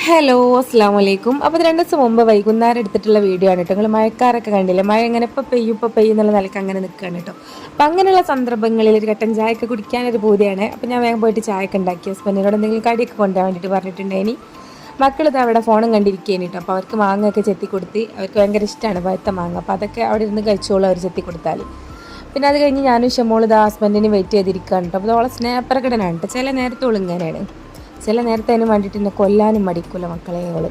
Hello അസ്സാം വലൈക്കും. അപ്പോൾ 2 ദിവസം മുമ്പ് വൈകുന്നേരം എടുത്തിട്ടുള്ള വീഡിയോ ആണ് കേട്ടോ. നിങ്ങൾ മഴക്കാരൊക്കെ കണ്ടില്ലേ, മഴ ഇങ്ങനെ ഇപ്പോൾ പെയ്യും എന്നുള്ള നിലയ്ക്ക് അങ്ങനെ നിൽക്കുകയാണ് കേട്ടോ. അപ്പം അങ്ങനെയുള്ള സന്ദർഭങ്ങളിൽ ഒരു കട്ടൻ ചായയൊക്കെ കുടിക്കാനൊരു പൂതിയാണ്. അപ്പം ഞാൻ വേഗം പോയിട്ട് ചായയൊക്കെ ഉണ്ടാക്കി ഹസ്ബൻഡിനോട് എന്തെങ്കിലും കടിയൊക്കെ കൊണ്ടുപോകാൻ വേണ്ടിയിട്ട് പറഞ്ഞിട്ടുണ്ടായിനി. മക്കളിത് അവിടെ ഫോണും കണ്ടിരിക്കുകയാണ് കേട്ടോ. അപ്പോൾ അവർക്ക് മാങ്ങയൊക്കെ ചെത്തി കൊടുത്ത്, അവർക്ക് ഭയങ്കര ഇഷ്ടമാണ് പഴുത്ത മാങ്ങ. അപ്പോൾ അതൊക്കെ അവിടെ ഇരുന്ന് കഴിച്ചോളൂ അവർ ചെത്തി കൊടുത്താൽ. പിന്നെ അത് കഴിഞ്ഞ് ഞാനും ഷമോൾ ഇത് ഹസ്ബൻഡിന് വെയിറ്റ് ചെയ്തിരിക്കുകയാണ് കേട്ടോ. അപ്പോൾ അവളെ സ്നേഹപ്രകടനമാണ് കേട്ടോ. ചില നേരത്തോളം ഇങ്ങനെയാണ്, ചില നേരത്തെ അതിന് വേണ്ടിയിട്ട് എന്നെ കൊല്ലാനും മടിക്കില്ല മക്കളെ അവള്.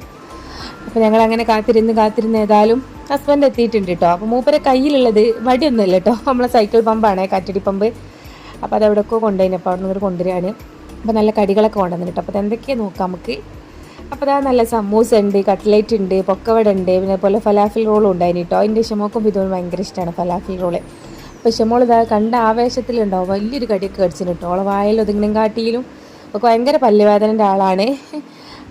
അപ്പോൾ ഞങ്ങളങ്ങനെ കാത്തിരുന്ന് ഏതായാലും ഹസ്ബൻഡ് എത്തിയിട്ടുണ്ട് കേട്ടോ. അപ്പോൾ മൂപ്പരെ കയ്യിലുള്ളത് വടിയൊന്നുമില്ല കേട്ടോ, നമ്മളെ സൈക്കിൾ പമ്പാണ്, കാറ്റടി പമ്പ്. അപ്പോൾ അതെവിടെയൊക്കെ കൊണ്ടുപോയിന്. അപ്പോൾ അവിടെ നിന്ന് കൊണ്ടുവരികയാണ്. അപ്പോൾ നല്ല കടികളൊക്കെ കൊണ്ടുവന്നു കേട്ടോ. അപ്പോൾ അതെന്തൊക്കെയാണ് നോക്കാം നമുക്ക്. അപ്പോൾ അതാ നല്ല സമൂസ ഉണ്ട്, കട്ട്ലേറ്റ് ഉണ്ട്, പൊക്കവട ഉണ്ട്, പിന്നെ അതുപോലെ ഫലാഫിൽ റോളും ഉണ്ടായിന് കേട്ടോ. അതിൻ്റെ ഷമോക്കും ഇതും ഭയങ്കര ഇഷ്ടമാണ് ഫലാഫിൽ റോള്. അപ്പോൾ ഷമോൾ ഇതാ കണ്ട ആവേശത്തിലുണ്ടാവും, വലിയൊരു കടിയൊക്കെ കടിച്ചിന് കേട്ടോ. അവളെ വായിൽ ഒതുങ്ങനും കാട്ടിയിലും ഒക്കെ ഭയങ്കര പല്ലുവേദനൻ്റെ ആളാണ്.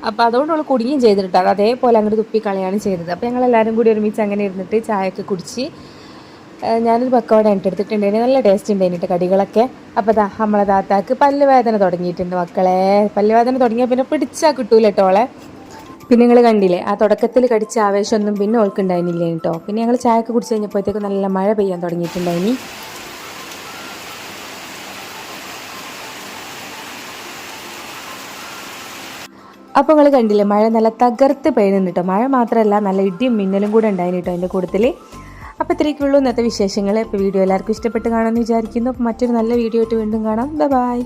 അപ്പോൾ അതുകൊണ്ട് അവൾ കുടുങ്ങിയും ചെയ്തിട്ട് അത് അതേപോലെ അങ്ങോട്ട് തുപ്പിക്കളയാണ് ചെയ്തത്. അപ്പോൾ ഞങ്ങളെല്ലാവരും കൂടി ഒരുമിച്ച് അങ്ങനെ ഇരുന്നിട്ട് ചായയൊക്കെ കുടിച്ച് ഞാനൊരു പക്കവട എടുത്തിട്ടുണ്ടായിരുന്നു. നല്ല ടേസ്റ്റ് ഉണ്ടായിട്ട് കടികളൊക്കെ. അപ്പോൾ അതാ നമ്മളെ താത്താക്ക് പല്ലുവേദന തുടങ്ങിയിട്ടുണ്ട് മക്കളെ. പല്ലുവേദന തുടങ്ങിയാൽ പിന്നെ പിടിച്ചാൽ കിട്ടൂല കേട്ടോ അവളെ. പിന്നെ നിങ്ങൾ കണ്ടില്ലേ, ആ തുടക്കത്തിൽ കടിച്ച ആവേശമൊന്നും പിന്നെ ഓൾക്കുണ്ടായിരുന്നില്ല കേട്ടോ. പിന്നെ ഞങ്ങൾ ചായയൊക്കെ കുടിച്ച് കഴിഞ്ഞപ്പോഴത്തേക്ക് നല്ല മഴ പെയ്യാൻ തുടങ്ങിയിട്ടുണ്ടായിനി. അപ്പോൾ നിങ്ങൾ കണ്ടില്ലേ, മഴ നല്ല തകർത്ത് പെയ്യുന്നുണ്ട് കേട്ടോ. മഴ മാത്രമല്ല നല്ല ഇടിയും മിന്നലും കൂടെ ഉണ്ടായിരുന്നു കേട്ടോ അതിൻ്റെ കൂട്ടത്തിൽ. അപ്പോൾ ഇത്രയൊക്കെയുള്ളൂ ഇന്നത്തെ വിശേഷങ്ങൾ. ഇപ്പോൾ വീഡിയോ എല്ലാവർക്കും ഇഷ്ടപ്പെട്ട് കാണാമെന്ന് വിചാരിക്കുന്നു. അപ്പോൾ മറ്റൊരു നല്ല വീഡിയോ ആയിട്ട് വീണ്ടും കാണാം. ബൈ.